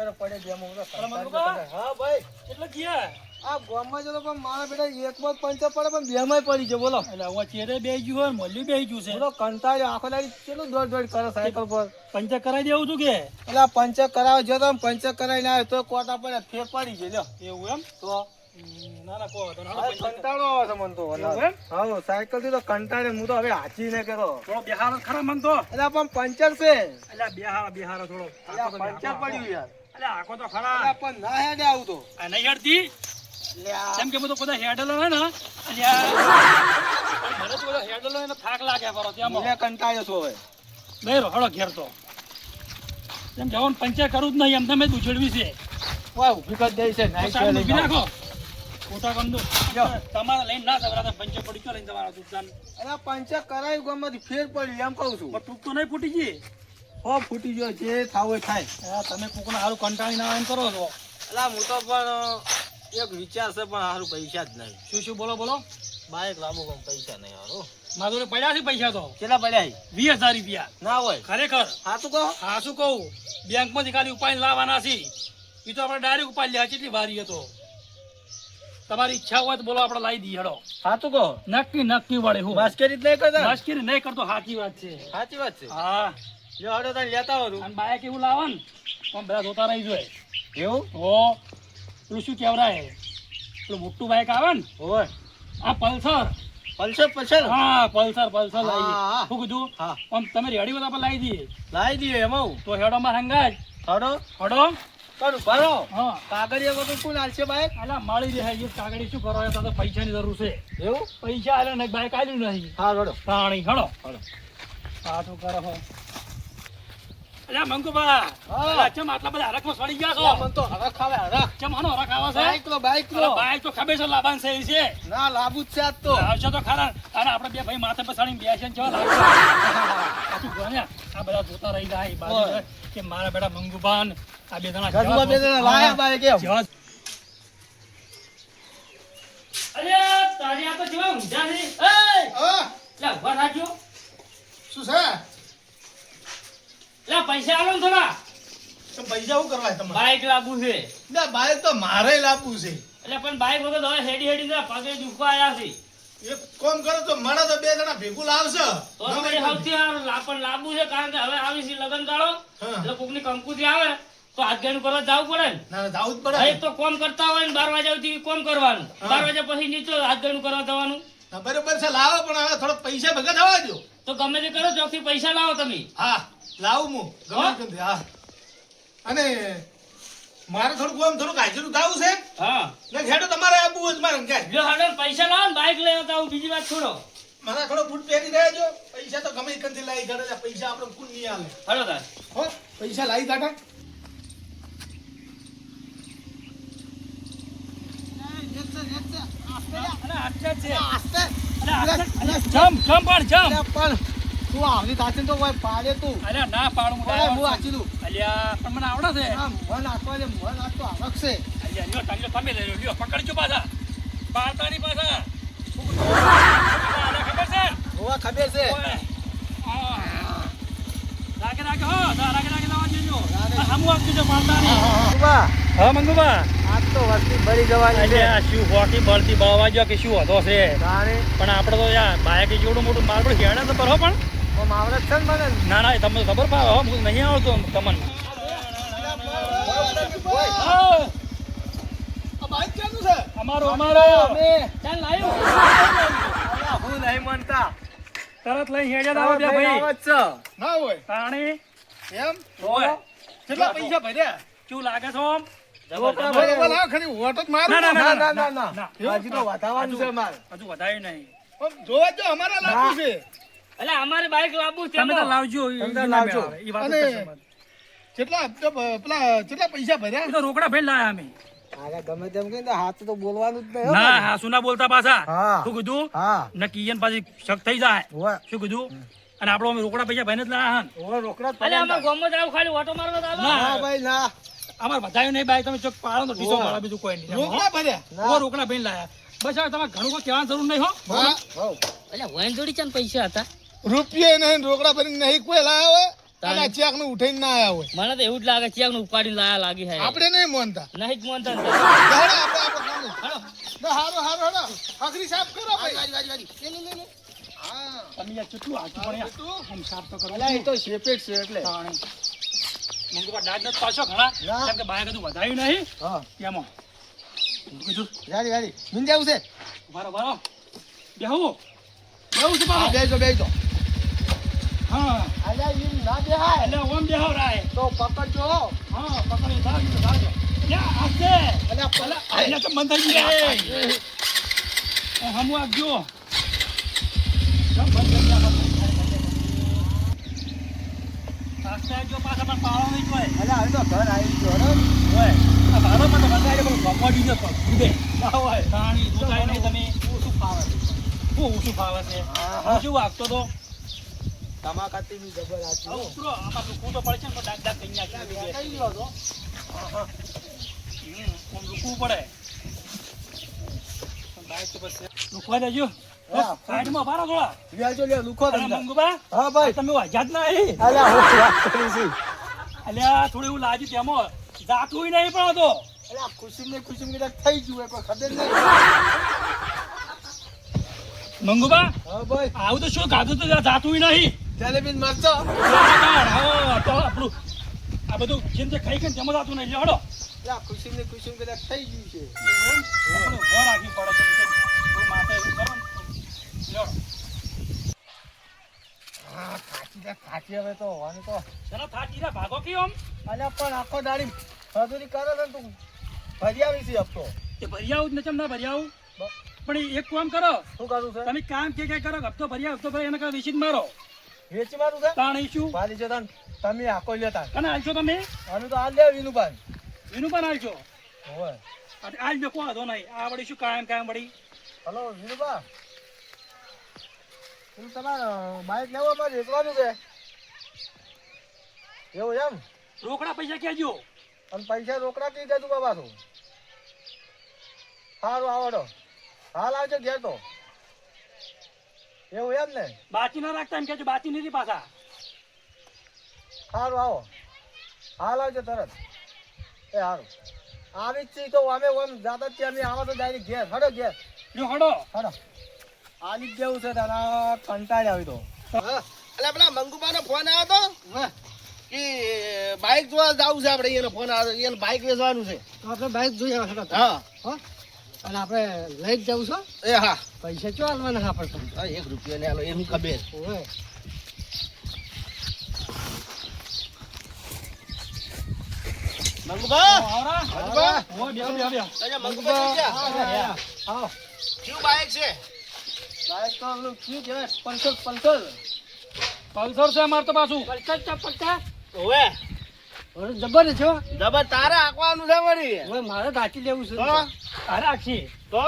Puncture પડે જેમ હા ભાઈ એટલે ગયા આ ગામમાં જતો પણ મારા બેટા એકમાં પંચર પડે પણ બેમાંય પડી છે બોલો એટલે હું ચેરે બેહી ગયું હોય મલ્યું બેહી ગયું છે બોલો કંટાળ્યો આખો દાડી કેટલું દોડ દોડ કરે સાયકલ પર પંચર કરાવી દેવું તું કે એટલે આ પંચર કરાવે જો તો પંચર કરાવીને આવ્યો તો કોટા પડે ફેર પડી છે લ્યો એવું એમ તો ના ના કહો તો કંટાળો આવે છે મને તો હા સાયકલ થી તો કંટાળે હું તો હવે હાચી ને કરો થોડો બેહારો ખરા મન તો એટલે પણ પંચર છે એટલે બેહારો થોડો પંચર પડ્યું યાર એટલે આખો તો ખરા એટલે પણ ના હેડે આવું તો આ નહીં હેડતી લ્યા. કેમ કે બધો બધા હેડલો હોય ને મને તો બધો હેડલો હોય ને થાક લાગે બરો ત્યાં મને કંટાળ્યો છું હવે બેરો હળો ઘેર તો એમ જવાનું પંચર કરવું જ નહીં એમ તમે જ ઉછળવી છે વાહ ઉભી કરી દઈ છે નાઈ સાહેબ મૂકી ચાલે નાખો ખોટા કંદો તમારે લઈને ના જવરા પંચર પડી ગયો લઈને તમારા દુકાન અરે પંચર કરાયું ગામમાંથી ફેર પડી એમ કહું છું પણ ટૂંક તો નહીં ફૂટી ગઈ હો ફૂટી ગયો જે થાવ હોય થાય હા તમે કોકના સારું કંટાળી ના એમ કરો છો એટલે હું તો પણ એક વિચાર છે પણ સારું પૈસા જ નહીં શું બોલો બોલો બાઈક લાવવું પણ પૈસા નહીં હારું મારા જોડે પડ્યા છે પૈસા તો કેટલા પડ્યા 20,000 રૂપિયા ના હોય ખરેખર હા તું કહો હા શું કહું બેંકમાંથી ખાલી ઉપાય લાવવાના છે એ તો આપણે ડાયરેક્ટ ઉપાય લે કેટલી ભારી હતો તમારી ઈચ્છા હોય તો બોલો આપણે લાવી દઈએ હેડો હા તું કહો નક્કી વળે હું બાસ્કેટ નહીં કરતા બાસ્કેટ નહીં કરતો સાચી વાત છે સાચી વાત છે હા જો હડો તને લેતા હોરું અને બાઈક એવું લાવવા ને પણ બધા જોતા રહી જોઈએ એવું હો પેલું શું કહેવરાય પેલું મોટું બાઈક આવે ને હોય આ પલ્સર પલ્સર પલ્સર હા પલ્સર લાવી હા. શું કીધું હા આમ તમે રેડી હોય તો આપણે લાવી દઈએ લાવી દઈએ એમાં તો હેડો માં હંગાજ હડો હડો પણ ભરો હા કાગળિયા બધું કોણ હાલશે બાઈક અલા માળી રહે એ કાગળી શું કરો તો પૈસાની જરૂર છે એવું પૈસા આલે ને બાઈક આલ્યું નહીં હા હડો પાણી હડો હડો સાચું કરો હો અલ્યા મંગુબા હા. અલ્યા ચમ આટલા બધા હરખમાં સડી ગયા છો મન તો હરખ ખાવે હરખ ચમ આનો હરખ આવે છે બાઈક લો અલા બાઈક તો ખબર છે લાબાન છે ઈ છે ના લાભુ જ છે આજ તો આવશે તો ખરા અને આપણે બે ભાઈ માથે પછાડીને બેસીને જવા લાગે સાચું કહો ને આ બધા જોતા રહી જાય એ બાજુ હોય. કે મારા બેટા મંગુબાન આ બે જણા ગજવા બે જણા લાયા બાઈક એમ જેવા અરે તારી આ તો જેવા ઊંધા છે લા ઉભા થાજો શું છે લા પૈસા આલો ને થોડા તો પૈસા શું કરવા તમારે બાઈક લાવવું છે ના બાઈક તો મારે લાવવું છે એટલે પણ બાઈક વગર તો હવે હેડી જા પગે દુખવા આયા છે એક કોમ કરો તો મને તો બે જણા ભેગું લાવશે તો હવે સૌથી સારું પણ લાવવું છે કારણ કે હવે આવી છે લગન ગાળો હા. એટલે કોકની કંકુથી આવે તો હાથ ગાડું કરવા જવું પડે ને ના જાવું જ હવે પડે એક તો કોમ કરતા હોય ને 12 વાગ્યા સુધી કોમ કરવાનું હા. 12 વાગ્યા પછી નીચે હાથ ગાડું કરવા જવાનું ના, બરોબર છે લાવો પણ હવે થોડો પૈસા ભેગા થવા દો તો ગમે તે કરો ચોકથી પૈસા લાવો તમે હા લાવું હું હા? ગમે તે હા અને મારે થોડુંક હાજરું થવું છે હા ને હેડો તમારે આપવું હોય તો મારે ક્યાં જો હાડો પૈસા લાવો ને બાઈક લઈ આવતા હું બીજી વાત છોડો મને થોડો બૂટ પહેરી દેજો પૈસા તો ગમે કંથી લાવી કાઢે પૈસા આપણે કુલ નહીં આલે હાલો તાર હો પૈસા લાવી કાઢા અરે આટલા જ છે આસ્તે જમ પણ જમ પણ તું આવલી તાચીને તો કોઈ પાડે તું અલ્યા ના પાડું હું અરે હું આચી દઉં અલ્યા પણ મને આવડે છે આ મન આપવા દે મન આજ તો આવક છે અલ્યા લ્યો તમે લઈ લ્યો પકડજો પાછા પાડતાની પાછા ખબર છે હોવા ખબર છે ઓય. હા. રાગે હો રાગે લાવવા દેજો હમું આપજો જો પાડતાની મંગુબા હા મંગુબા આજ તો વસ્તી ભરી જવાની છે અલ્યા શું હોકી બળતી બળવા જો કે શું હતો છે તારે પણ આપણે તો યાર બાઈક જેવડું મોટું માર પણ હેડે તો બરો પણ આવડત છે ને મને ના ના તમને ખબર પાડો હો મને નહીં આવડતો તમને હા આ બાઈક કેનું છે અમારો ચાલ લાયો હું નહીં માનતા તરત લઈ હેડ્યા આવો બે ભાઈ ના હોય પાણી એમ હોય કેટલા પૈસા ભર્યા શું લાગે છો આમ ખરી ઓટો જ મારું ના, ના, ના, ના ના. હજી તો વધારવાનું છે મારે હજુ વધારે નહીં જોવા જો અમારે લાગવું છે એટલે અમારે બાઈક લાવવું છે તમે તો લાવજો તમે તો લાવજો. એ વાત અને કરશે મને. કેટલા પૈસા એ ભર્યા તો રોકડા ભેલ લાયા અમે અરે ગમે તેમ કે હાથ તો બોલવાનું જ નહીં ના હા સુના બોલતા પાછા હા. શું કીધું હા નક્કી ઈયન પાછી શક થઈ જાય ઓય શું કીધું અને આપણો અમે રોકડા પૈસા ભાઈને જ લાયા હન ઓય રોકડા જ અલે પડ્યા અમાર ગામમાં જાવ ખાલી ઓટો મારવા દાદા ના ભાઈ ના અમાર બધાય નહીં બાઈક તમે ચોક પાડો તો ઢીસો ઓય. મારા બીજું કોઈ નહીં રોકડા ભર્યા ઓ રોકડા ભેલ લાયા બસ હવે તમારે ઘણું કોઈ કહેવાની જરૂર નહીં હો હા એટલે વૈન જોડી ચાન પૈસા હતા રૂપિયા નહીં રોકડા ભરીને નહીં કોઈ લાયા હોય અને ચેક નું ઉઠાઈને ના આયા હોય મને તો એવું જ લાગે ચેક નું ઉપાડીને લાયા લાગી હે આપણે નહીં માનતા નહીં જ મોનતા હેડો, આપણે કામ હારો હારો હેડો આખરી સાફ કરો ભાઈ લે. હા તમે યાર કેટલું હાચું પણ યાર આમ સાફ તો કરો અલા એ તો શેપેટ છે એટલે મંગુબા દાદ નથી પાછો ઘણા ના. કેમ કે બાય કીધું વધાયું નહીં હા તેમાં કીધું ગાડી ગાડી મિલ જાવું છે બારો બારો બેહું બેહું છે બારો બેજો હા અલા ઈ ના બેહાય એટલે ઓમ બેહો રાય તો પકડજો હા પકડી ધારજો ધારજો યા આસે અલા અલા અહીંયા તો મન થઈ ગઈ એ હમુ આપજો જમ બંધ કરી આપો આસ્તે જો પાછા પણ પાળો નહીં જોય અલા હવે તો ઘર આવી ગયો રે ઓય આ ભારો માં તો બંધાય પણ ભગવાડી ને કુદે ના હોય પાણી દુધાય નહીં તમે ઓછું ફાવે છે ઓછું ફાવે છે હું શું વાગતો તો તમાકાતી ની જબર આ આછી ઉતરો આમાં રૂકવું તો પડશે ને ડાક ડાક કઈ નાખી કઈ લો છો આમ રૂકવું પડે પણ બાઈક તો બસ રૂકવા દેજો હા. સાઈડમાં ભારો થોડા વ્યાજો લે લુખો અરે ધંધા મંગુબા હા ભાઈ તમે વાજ્યા જ નહીં અલા હું વાત કરી છું અલ્યા થોડું એવું લાગ્યું તેમાં જાતું નહીં પણ તો અલા ખુશી કદાચ થઈ ગયું કોઈ ખબર નહીં મંગુબા હા ભાઈ આવું તો શું ખાધું તો જાતું નહીં જલેબી મરચો આપણું આ બધું જેમ જે ખાઈ ખાઈને તેમાં જાતું નહીં લ્યો, હડો અલા ખુશી કદાચ થઈ ગયું છે આપણે ઉભા રાખવી પડે છે કે થોડું માથે એવું કરો ને. લ્યો. હા ખાચી હવે તો હોવાની તો શેનો થાકી રહ્યા? ભાગો કેમ આમ? અલ્યા પણ આખો દાડી મજૂરી કરે ને તું ભરી આવી છે હપ્તો તે ભરી આવું જ નચમ ના ભરી આવું પણ એક કામ કરો શું કરું છે તમે કામ કે કરો હપ્તો ભરી હપ્તો ભરી એના કરતા વિશિત મારો વેચી મારું છે તાણ શું મારી જો તમે આખો લેતા અને હાલશો તમે આનું તો આ લે વિનુભાઈ એનું પણ હાલશો હોય આજ જો કોઈ વાંધો નહીં આ વળી શું કાયમ વળી હલો વિનુભા તું તમારે બાઈક લેવા પર વેચવાનું છે એવું એમ રોકડા પૈસા કહેજો અને પૈસા રોકડા કઈ દે તું બાબા તું સારું આવડો હાલ આવજો ઘેર તો એવું એમ ને બાકી ના રાખતા એમ કહેજો બાકી નથી પાછા સારું આવો હાલ આવજો તરત એ સારું આવી જ છીએ તો અમે ઓમ જાતા જ છીએ અમે આવો તો ડાયરેક્ટ ઘેર હડો ઘેર જો હડો હડો આલી જ જેવું છે તારા કંટાળી આવી તો એટલે પેલા મંગુબાનો ફોન આવ્યો તો કે બાઇક જોવા જવું છે આપણે એનો ફોન આવ્યો એને બાઇક વેચવાનું છે આપણે બાઈક જોઈ આવ્યા હા અને આપણે લઈ જ જવું છો એ હા પૈસા ચો હાલવાના આપણે હા, 1 રૂપિયો ને હાલો એનું ખબર ઓય મંગુબા આવરા ઓ બેહો બેહો બેહો તને મંગુબા જોઈ ગયા? આવો કયું બાઇક છે બાઈક તો ઓલું શું કહેવાય પલ્સર પલ્સર પલ્સર છે અમાર તો પાછું ઓવે જબર છે જબર તારે આંકવાનું છે વળી હવે મારે ધાચી લેવું છે તો અરે આખી તો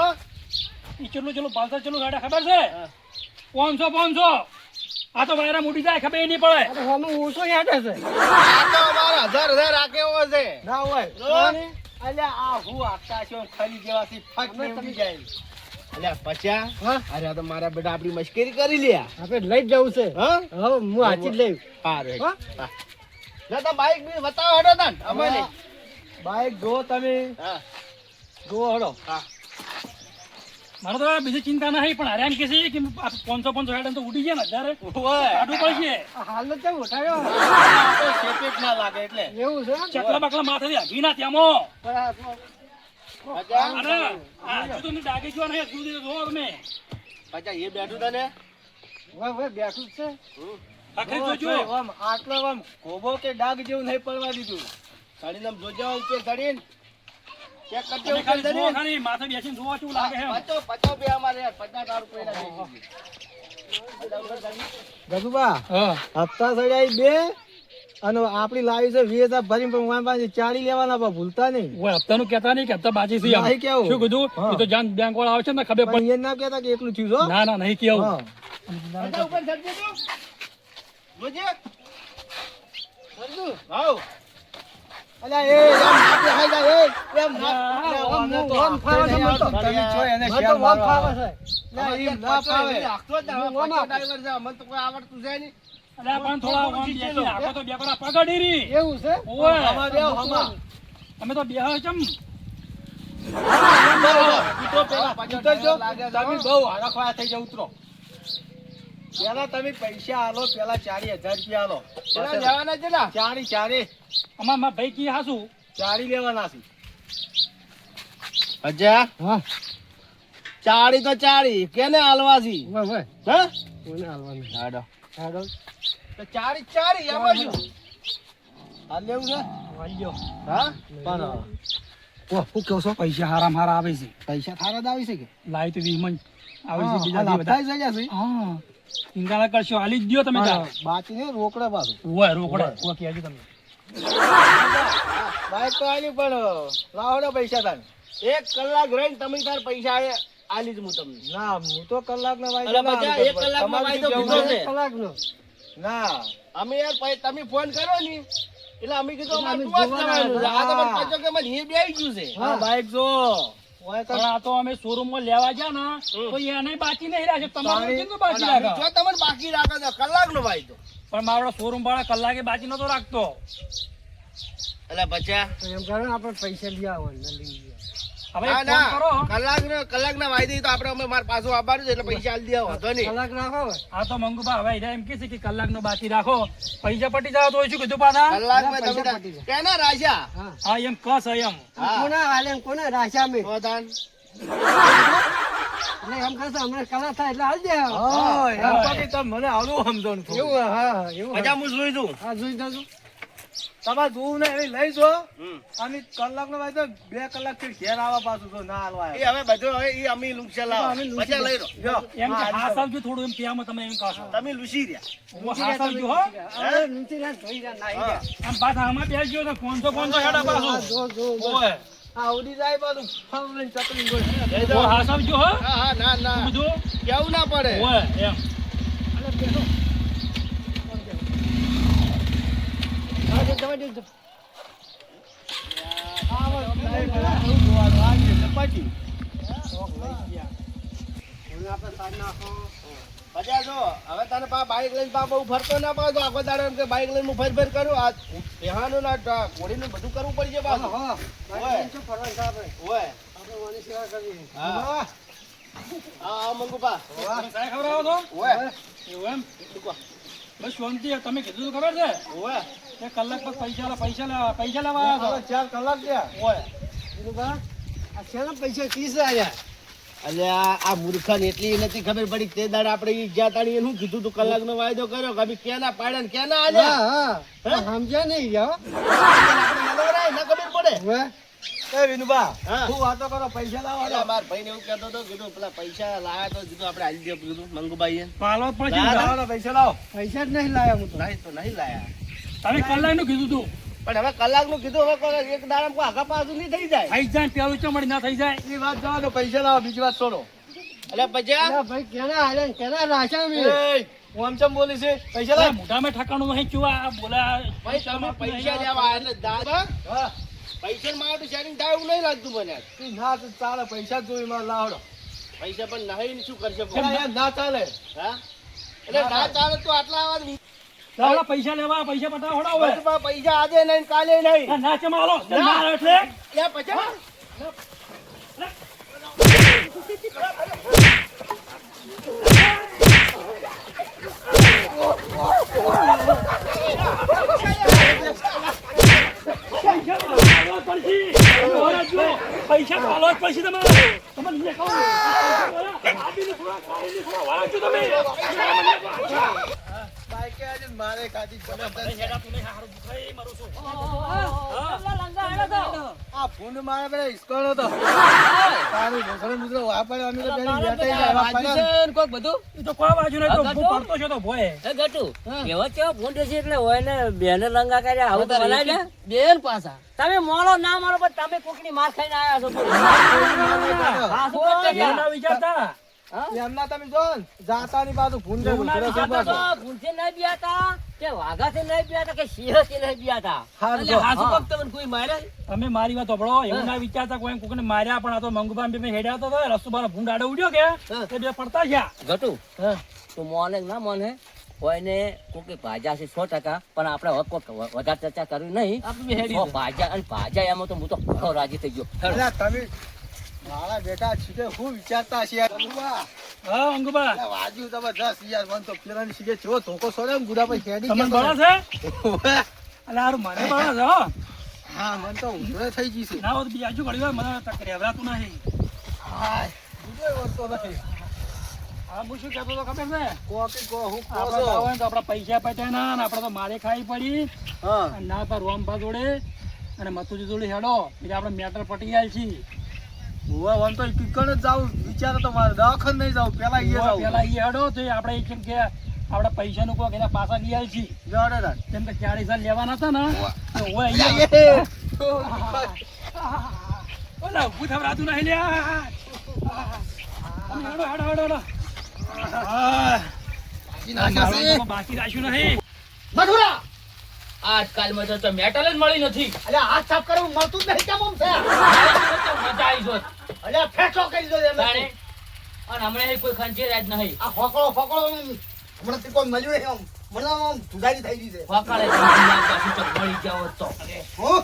ઈ ચેટલું પલ્સર ચેટલું ગાડા ખબર છે 500 આ તો વાયરા મોટી જાય ખબર નહીં પડે અરે હમણાં ઓછો યાદ છે આ તો અમારો 1000 રાખેવો છે ના હોય તો? અલ્યા આ હું આખતા છો ખરી જેવાથી ફટ ને ઉડી જાય અલ્યા પચા હા અરે આ તો મારા બેટા આપણી મશ્કરી કરી લે આપણે લઈ જ જવું છે હા હવે હું હાચી જ લઈ સારું હા? હા ના તો બાઇક બી બતાવો હડો તન અમારે બાઈક જો તમે હા જો હડો હા મારે તો બીજી ચિંતા નહીં પણ હરિયાણ કે છે કે 500 હેડ તો ઉડી ગયા ને અત્યારે ઓય કાઢવું પડશે હાલ જ કેમ ઉઠાયો આ તો સેપેટ ના લાગે એટલે એવું છે એમ? ચકલા બકલા માથેથી હગી ના ત્યાંમાં પણ આ પચા અરે આ હજુ તો ડાગી જો નહીં હજુ તો જોવો તમે પચા એ બેઠું તને હવે બેઠું જ છે આખરી જો, જોજો જો, આમ આટલો આમ ગોબો કે ડાગ જેવું નહીં પડવા દીધું ચડીને આમ જોજો ઉપર ચડીને ચેક કરજો તમે ઉપર ખાલી જુઓ ચડીને ખાલી માથે બેસીને જુઓ કેવું લાગે એમ પચો બે અમારે 50 રૂપિયા ગજુબા હા હપ્તા સડાઈ બે અને આપડી લાવી છે 20,000 ભરીને પણ વાં પાસે 40 લેવાના પણ ભૂલતા નહીં ઓય હપ્તાનું કહેતા નહીં કે હપ્તા બાજી છે નહીં કેવું. શું કીધું હા. એ તો જાન બેંક વાળા આવશે ને ખબર પણ પડે એ ના કહેતા કે એકલું થયું છો ના ના નહીં કેવું હા. પચા ઉપર ચડજો તું જોજે ચડજો હાઉ અલ્યા એ એમ નાખી ખાઈ જાય એ એમ ઓમ ફાવે છે મને તો. તમે છો એને શેર મારવા આવે. ના, અમારે એમ ના ફાવે. આખતો જ ના, હું પચો ઓમ ડ્રાઈવર છે, મને તો કોઈ આવડતું છે નહીં અલ્યા પણ થોડા આમ બેસી રાખો તો બે કરા પગડી રી. એવું છે ઓય. હમા બેહો, હમા. તમે તો બેહો ચમ. ઉતરજો. તમે બહુ હરખવાયા થઈ જાવ, ઉતરો. પેલા તમે પૈસા આલો, પેલા 40,000 રૂપિયા આલો. પેલા લેવાના છે ને ચારી અમાર મારા ભાઈ કી હાસુ. લેવાના છે. અચ્છા હા ચાળી તો ચાળી કેને હાલવાથી ઓય હા કોને હાલવાનું? હાડો હાલો. તો ચાળી ચાળી એમાં શું હાલ લેવું છે? વાલ્યો. હા પણ ઓ હું કહો છો પૈસા હારા મારા આવે છે. પૈસા થારા જ આવી છે કે? લાઈ તો વીમન આવે છે હા, બીજા હાલ બધા. હપ્તા જ છે. હા ઇંગાલા કરશો હાલી જ દ્યો તમે તાર. બાકી ને રોકડા પાછું. ઓય રોકડા ઓ કહેજો તમે. બાઈક તો આલી પણ લાવો પૈસા તાર. 1 કલાક રહીને તમે તાર પૈસા આલી જ હું તમને ના હું તો કલાક ના અરે બચ્ચા, 1 કલાકનો વાયદો કીધો છે. કલાક નો ના અમે યાર તમે ફોન કર્યો ને એટલે અમે કીધું એટલે અમારે અમે તું જ જોવાના જવાનું છે. આ તો મને હતા. પાછો કે મને એ બેહી ગયું છે હા બાઈક જો ઓય તો પણ આ તો અમે શોરૂમ માં લેવા ગયા ને તો એને બાકી નહીં રાખે તમારું તારી- કેટલું બાકી અને અમે રાખે. જો તમને બાકી રાખો તો કલાકનો વાયદો પણ મારો શોરૂમ વાળા કલાકે બાકી નતો રાખતો. એટલે બચ્ચા એમ કરો ને આપણે પૈસા લઈ આવો ને લઈ હવે ના એક ફોન કરો. ના કલાકના વાયદે તો આપણે અમે માર પાછું આવવાનું છે એટલે પૈસા આલી દેવા વાંધો નહીં કલાક રાખો આ તો મંગુભા હવે એને એમ કે છે કે કલાક નો બાકી રાખો પૈસા પટી જાવ તો શું કીધું પાછા. કલાકમાં પૈસા તમે પટી જાય. કેના રાશા હા હા એમ કસ એમ. હા. કોના હાલે ને કોના રાશા મે તો તાન. એટલે એમ કરશે હમણાં કલાક થાય એટલે હાલ દે હા. એમ પછી તમે મને આવું સમજો ને એવું હા એવું પછી હું જોઈ દઉં હા જોઈ દઉં તમારે જોવું ને એવી લઈ જો હમ. અમે કલાક નો વાયદો 2 કલાક થી ઘેર આવવા પાછું તો ના હાલવા એ હવે બધું હવે એ અમે લુકસા લાવો અમે લૂંટી પછી લઈ લો જો એમ કે હા સાવજો થોડું એમ કહેવામાં તમે એમ કહો છો. તમે લુસી રહ્યા હું હા સાવજો હો. હવે નીચે ના ધોઈ રહ્યા, નાહી હા. રહ્યા. આમ પાછા આમાં બેસજો તો 500 હેડા હા, પાછું. જો જો જો. ઓય. આ ઉડી જાય પાછું ફાવલીને ચકલી ગોળ. જઈ ઓ જાઓ. હા સાવજો હો. હા હા ના ના બધું કેવું ના પડે ઓય એમ. અરે બેસો. હા, જો, જવા દે, જો. આ બસ, નહીં, પેલા બહુ જોવાનું. આ જે ચપાટી. શોખ લઈ ગયા. હવે આપણે સાંજ નાખો. પછી જો હવે તને પા બાઈક લઈને પા બહુ ફરતો ના પાડો આખો દાડો એમ કે બાઈક લઈને હું ફર કરું આ બેહાનું ના ઘોડીનું બધું કરવું પડશે હા, પાછું હા. બાકી શું ફરવાનું છે આપણે? ઓય આપણે વાની સેવા કરવી. હા. હા. હા મંગુપા તમે સાહેબ ખવડાવો છો? ઓય એવું એમ બસ શાંતિ તમે કીધું તો ખબર છે ઓય એક કલાક પછી પૈસા લેવા આવ્યા હવે 4 કલાક થયા. છો. ઓય બરોબર? આ શેના પૈસા 30 આયા? અલ્યા આ મૂર્ખાને એટલી નથી ખબર પડી તે દાડે આપણે ઈ ગયા તાણી એનું કીધું તું કલાકનો વાયદો કર્યો કે ભઈ કેના પાડ્યા ને કેના આલ્યા હા, હા. સમજ્યા નહીં યાર. આપણે નવરાય ના ખબર પડે હવે? એ વિનુભા, હા. શું વાતો કરો? પૈસા લાવો અલ્યા માર ભાઈને એવું કહેતો હતો કીધું પેલા પૈસા લાયા તો કીધું આપણે આલી દે કીધું મંગુબાઈએ પાલો જ પડશે ના, ને. ના. લાવો, પૈસા લાવો. પૈસા જ નહીં લાયા હું તો. નહીં તો નહીં લાયા તમે કલાકનું કીધું તું પણ હવે કલાકનું કીધું હવે કોઈ એક દાડામાં કોઈ આગા પાછું નહીં થઈ જાય થઈ જાય પેલું ચમડી ના થઈ જાય. એ વાત જવા દો, પૈસા લાવો, બીજી વાત છોડો. એટલે પછી અલા ભાઈ, કેના હાલ્યા ને કેના રાશા મે? એય, હું આમ ચમ બોલી છે? પૈસા અલા, લાવ. મોઢામાં ઠકાણું નહીં ચુવા આ બોલા ભાઈ તમે પૈસા લેવા એટલે દાદા હા. પૈસા માં તો શેરિંગ થાય એવું નહીં લાગતું મને ઈ ના તો ચાલે, પૈસા જ જોઈ માં લાવડો. પૈસા પણ નહીં ને શું કરશે અલા, યાર, ના ચાલે. હા એટલે ના ચાલે તો આટલા આવા ચાલો પૈસા લેવા પૈસા પટાવો હોડા હોય. વચમાં પૈસા આજે નહીં ને કાલે નહીં આ નાચે માં હાલો. ના. ના એટલે યા પછી પૈસા તો હાલવા જ પડશે. તમે હોરા જ જો. પૈસા તો હાલવા જ પડશે તમારે. તમારે જે ખાવું હોય. આપીને થોડા ખાઈને થોડા વાળા છો તમે. બાઈકે આજે મારે કાઢી જબરદસ્ત. હેડા તું નહીં હારું દુખાય મારું છું. આ ફૂંડ મારે પેલા ઈસ્કોનો તો. તારું ઘોસડો મિત્રો વાપરે, અમે તો પેલી બેઠા ઈ આવા પડ્યા. એ તો કોઈ બાજુ નહીં તો હું પડતો છે તો ભોય. તમે મોળો ના મારો પણ તમે કોકની માર ખાઈને આયા છો બોલો. હા, શું વાત છે? એવું ના વિચારતા. એમના તમે જો ને, જાતાની બાજુ ફૂંડે એવું ના ઘોસડો વિચારતા શું તો ભૂલથી નહીં બિયાતા કે વાઘાથી નહીં બિયાતા કે સિંહથી નહીં બિયાતા. હારું એટલે જો. હાસુ કોક તમને કોઈ માર્યા? તમે મારી વાત સાંભળો એવું ના વિચારતા કોઈ કોકને માર્યા પણ આ તો મંગુબાન બે હેડ્યા તો રસ્તો બાર ભૂંડ આડે ઉડ્યો કે તે બે પડતા ગયા. ઘટુ તું મોને ના મોને કોઈને કોકે ભાજા છે 100%, પણ આપણે હવે કોક વધારે ચર્ચા કરવી નહીં. સો ભાજા અને ભાજા એમાં તો હું તો ઘણો રાજી થઈ ગયો. અલ્યા તમે મારા બેટા છીકે હું વિચારતા છે યાર અંગુબા. હા અંગુબા અલ્યા વાજ્યું જબરજસ્ત યાર. મને તો પેલાની છીકે જેવો ધોકો સોડે એમ ગુડા પર હેડી તમને ગયા બળો છે ઓવે. અલા હારું મને બળો છે હો. હા મને તો ઊંધળે થઈ ગઈ છે. ના હોય તો બીજું ઘડી વાર મને તક રહેવરાતું નહીં. હાય બીજો વળતો નથી. હા હું શું કહેતો હતો ખબર છે કોકી કો હું કહો આપણે છો? તો આપણા પૈસા પટ્યા ના ને આપણે તો મારે ખાઈ પડી હા અને ના તો રોમભા જોડે અને મથુજી જોડે હેડો એટલે આપણે મેટર પટી ગયા છીએ. ઓવે વન તો કિકણ જ જાવ વિચાર તો મારે દવાખાને નહીં જાવ પેલા ઈ જાવ. પેલા એ હેડો તો એ આપણે કેમ કે આપણા પૈસાનું કોઈ એના પાછા લઈ આવી છીએ. જોડે રાખ. કેમ કે 40,000 લેવાના હતા ને તો ઓય અલ્યા અહીંયા એ. ઓલા ઊભું થવરાતું નહીં લ્યા. હેડો હેડો હેડો હેડો. હા મારું બાકી રાખ્યું નહીં. મધુરા આજકાલમાં તો મેટલ જ મળી નથી. અલ્યા હાથ સાફ કરવું મળતું જ નહીં કેમ આમ છે? મજા આવી જોત. અલ્યા ફેંસો કરી દો એમ. તાણે. અને હમણાં કોઈ ખંચેર જ નહીં. આ ફોકળો હમણાં થી કોઈ મળ્યું નહીં આમ. મને આમ જુદારી થઈ ગઈ છે. વકાલે મળી જાવ તો. હું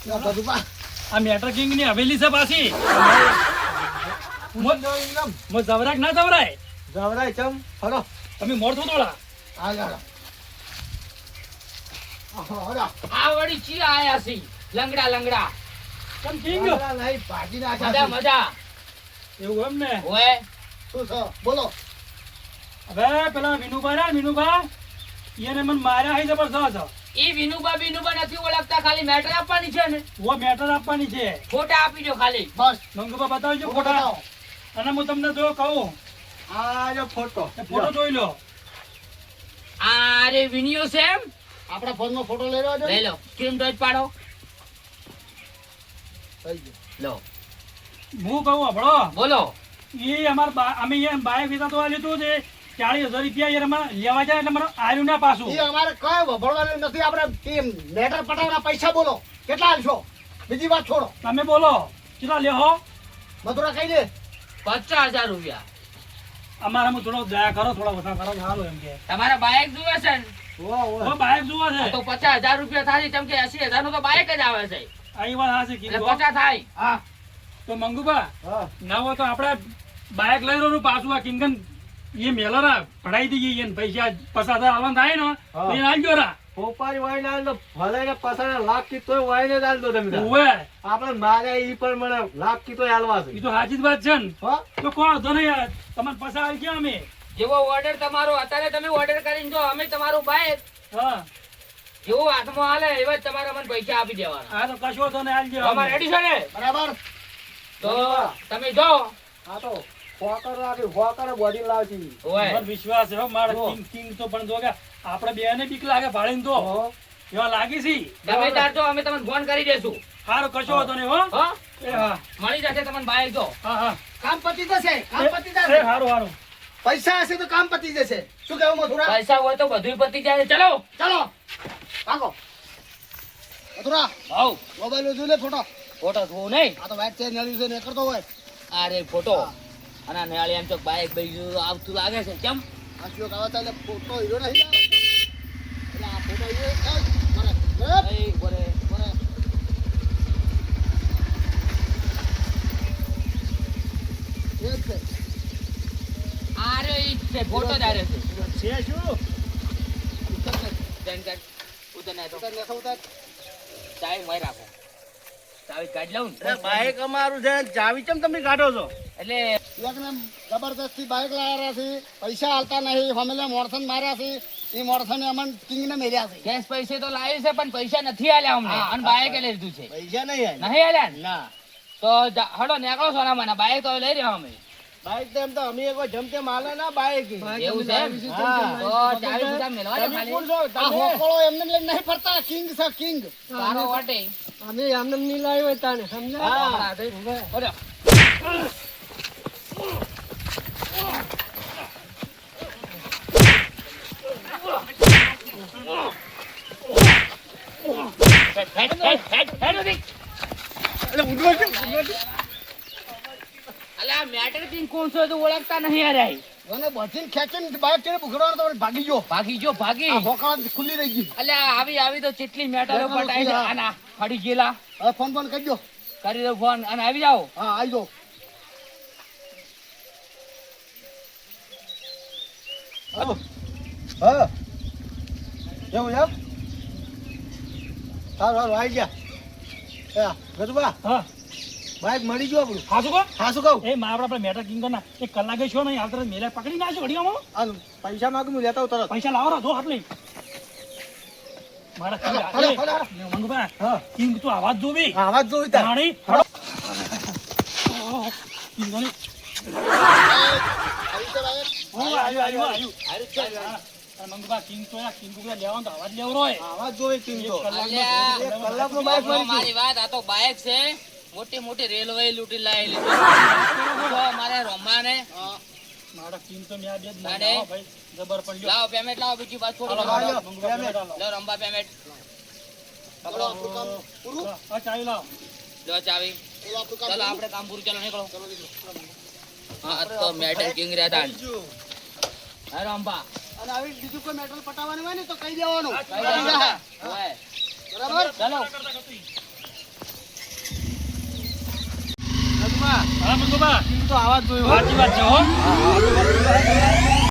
યા બધું આ મેટર કિંગ ની હવેલી છે પાછી. મો જવરાક ના જવરાય. જવરાય ચમ હલો તમે મોર છો થોડા. આગળ હલો આ વળી ચી આયા છે લંગડા લંગડા. કેમ કિંગ નહીં ભાજી મજા નાખ્યા મજા. એવું એમ ને. ઓય શું છે બોલો. હવે પેલા વિનુભા એને મને માર્યા હઈ જબરજસ્ત. ઈ વિનુબા નથી ઓળખતા, ખાલી મેટર આપવાની છે ને. ઓ મેટર આપવાની છે. ફોટા આપી દો ખાલી. બસ મંગુબા બતાવજો ફોટો ફોટા. બતાવો. અને હું તમને જો કહું આ જો ફોટો એ ફોટો જોઈ લો. આ રે વિનિયો છે એમ. આપણા ફોન માં ફોટો લઈ રહ્યો લઈ લો. સ્ક્રીન ટચ પાડો. થઈ ગયો. લો હું કહું આપણો બોલો. એ અમે અહીંયા બાઇક વેચા તો લીધું છે 40,000 રૂપિયા યાર અમારે લેવા જાય એટલે મારે આવ્યું ના પાછું. ઈ અમારે કઈ વભળવાનું નથી. આપણે ટીમ લેટર પટાવવાના પૈસા બોલો કેટલા આલશો? બીજી વાત છોડો. તમે બોલો કેટલા લેહો. મધુરા કઈ દે 50,000 રૂપિયા. અમારામાં થોડો દયા કરો, થોડા ઓછા કરો સારું એમ કે. તમારા બાઇક જુએ છે ને ઓ બાઇક જોવા છે તો 50,000 રૂપિયા થાય. કેમ કે 80,000 નું તો બાઇક જ આવે છે. આ વાત હાચી એટલે કીધું. 50 થાય. હા તો મંગુબા હા ના હોય તો આપણે બાઇક લઈ રહ્યું પાછું આ કિંગન એ મેલરા પડાઈ દઈએ એને પૈસા 50,000 આલવાન થાય ને તો એને આલજો રા. પોપારી વાઈને આલ દો. ભલે ને પસાને લાખ કીધો વાઈને જ આલ દો તમે. ઓવે આપણે મારે ઈ પણ મને લાખ કીધો આલવા છે. એ તો હાચી જ વાત છે ને. હો તો કોણ હતો ને યાર તમને પૈસા આવી ગયા અમે. જેવો ઓર્ડર તમારો અત્યારે તમે ઓર્ડર કરીને જો અમે તમારું બાઇક હા જેવું હાથમાં હાલે એવા જ તમારે અમને પૈસા આપી દેવાના. આ તો કશો હતો ને આલજો અમારે રેડી છે ને? બરાબર. તો તમે જો. હા તો ફોકર રાખી ફોકર બોડી લાવતી. ઓય મને વિશ્વાસ છે હો, મારો હો. કિંગ તો પણ જો કે આપણે બેને બીક લાગે ભાળીને તો એવા લાગી છે. તમે તાર જો અમે તમને ફોન કરી દેશું. હારું કશો હતો ને હો. હો એ હા મળી જશે તમને બાઇક જો. હા હા કામ પતી જશે. કામ પતી એ જશે. હારું હારું. પૈસા હશે તો કામ પતી જશે. શું કહેવું મથુરા? પૈસા હોય તો બધું પતી જાય. ચલો ચાલો ભાગો. મથુરા આવ મોબાઈલ જોઈ લે ફોટો. ફોટો જોવું નહીં. આ તો વાઇટ ચેન નળી છે ને કરતો હોય. અરે ફોટો અને નેળી એમ તો બાઇક આવતું લાગે છે. કેમ આ શું કાવા ચાલે ફોટો હીરો નહીં આવે. એટલે આ ફોટો હીરો બરે એ બોલે બરે. એ છે. અરે ઈ છે ફોટો જ આરે છે. છે શું તેન કાઢ ઉતર ના તો ઉતાર લેખો ઉતાર. ચાવી મારી રાખો. ચાવી કાઢ લઉં ને. બાઈક અમારું છે. ચાવી ચમ તમે કાઢો છો? એટલે એકને જબરદસ્તી બાઈક લાયા છે. પૈસા આલતા નહીં. ફેમિલી મોરસન માર્યા છે. એ મોરસને અમન કિંગને મેલ્યા છે. ગેસ પૈસે તો લાવ્યું છે પણ પૈસા નથી આલ્યા અમને. હા, અને બાઇક લઈ લીધું છે. પૈસા નહીં નહીં આલ્યા ને? ના તો હડો નીકળો સોના મને બાઇક તો લઈ રહ્યો અમે. બાઈક તો એમ તો અમે એક જમતે માલે ના બાઈક એવું છે એમ? હા. તો ચાવી સુધા મેલવા દે ખાલી. આ હોકળો એમને લઈને નહીં ફરતા. કિંગ છે કિંગ. તારો વાટે. અમે આમને નહીં લાવ્યો હોય તાને સમજ્યા? હા, તો ઓલો. અલા મેટર કિંગ કોણ છો તો ઓળખતા નહીં યાર. મને બચીને ખેંચીને બહાર ચડે ભૂખડવાનો તો ભાગી ગયો. ભાગી આ ભોકાળ ખુલ્લી રહી ગઈ. અલ્યા આવી તો કેટલી મેટરો પટાઈ છે આના ફડી ગયેલા હવે ફોન ફોન કરજો. કરી દો ફોન અને આવી જાઓ. હા આવી જાઓ. હાલો. હા એવું એમ સારું સારું આવી ગયા. ગજુબા હા બાઈક મળી ગયો આપણું. હા શું કહો હા શું કહું? એ મારા આપણે મેટર કિંગ ના એક કલાકે છો નહીં આવતા મેલે પકડી નાખજો ઘડીઓમાં આ પૈસા માંગુ હું લેતા આવું તરત. પૈસા લાવો દો હાથ લઈ મારા કિંગ હાલો, હાલો, હાલો. મંગુભા હા કિંગ તું આવાજ જોવી હા આવાજ જોઈ તાર. રાણી હળો કિંગોની મંગુભા કિંગ તો કિંગ લેવાનો અવાજ લેવો રોય આવાજ જોઈ ટીમ તો. અલ્યા. એક કલાકનું બાઈક મળી ગયું. મારી વાત આ તો બાઇક છે મોટી મોટી રેલવે લૂંટી લાયેલી મારે રમવાને મારા કિંગ તો મેં બે જ નાને. લાવો ભાઈ જબર પડ્યો લાવો પેમેન્ટ લાવો બીજી વાત છોડો હાલો, હાલો. મંગુભા પેમેન્ટ આલો. લો રંબા પેમેન્ટ પકડો આપણું કામ પૂરું હા ચાવી લાવો લો ચાવી ચાલો આપણે કામ પૂરું ચાલો નીકળો હા આ તો મેટલ કિંગ રહેતા હા રંબા અને આવી બીજું કોઈ મેટર પટાવવાનું હોય ને તો કહી દેવાનું. ઓય. બરાબર? ચાલો હા મંગુભા ટીમ તો આવાજ જોયું. સાચી વાત છે હો